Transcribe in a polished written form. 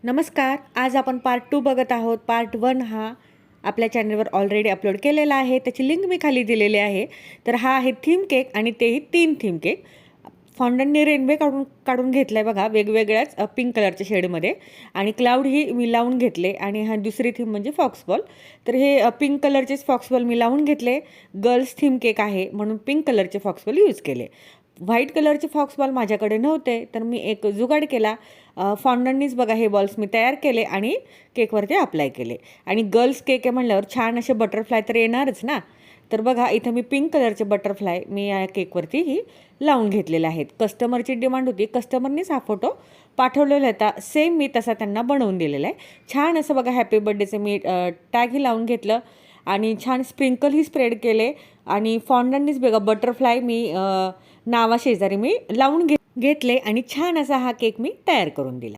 नमस्कार. आज आपण पार्ट 2 बघत आहोत. पार्ट 1 हा आपल्या चॅनलवर ऑलरेडी अपलोड केलेला आहे. त्याची लिंक मी खाली दिलेली आहे. तर हा आहे थीम केक आणि तेही 3 थीम केक. फॉन्डंटने रेनबे काढून घेतला आहे बघा, वेगवेगळ्याच पिंक कलरच्या शेडमध्ये, आणि क्लाउड ही मी लावून घेतले. आणि हा दुसरी थीम म्हणजे फॉक्सबॉल. तर हे पिंक कलरचेच फॉक्सबॉल मी लावून घेतले. गर्ल्स थीम केक आहे म्हणून पिंक कलरचे फॉक्सबॉल यूज केले. व्हाईट कलरचे फॉक्सबॉल माझ्याकडे नव्हते, तर मी एक जुगाड केला. फॉन्डंटनीच बघा हे बॉल्स मी तयार केले आणि केकवरती अप्लाय केले. आणि गर्ल्स केक आहे म्हणल्यावर छान असे बटरफ्लाय तर येणारच ना. तर बघा इथं मी पिंक कलरचे बटरफ्लाय मी या केकवरतीही लावून घेतलेले आहेत. कस्टमरची डिमांड होती, कस्टमरनीच हा फोटो पाठवलेला होता. सेम मी तसा त्यांना बनवून दिलेला आहे. छान असं बघा हॅपी बर्थडेचं मी टॅगही लावून घेतलं आणि छान स्प्रिंकलही स्प्रेड केले. आणि फॉन्डंटनीच बघा बटरफ्लाय मी नावाशेजारी मी लावून घेतले आणि छान असा हा केक मी तयार करून दिला.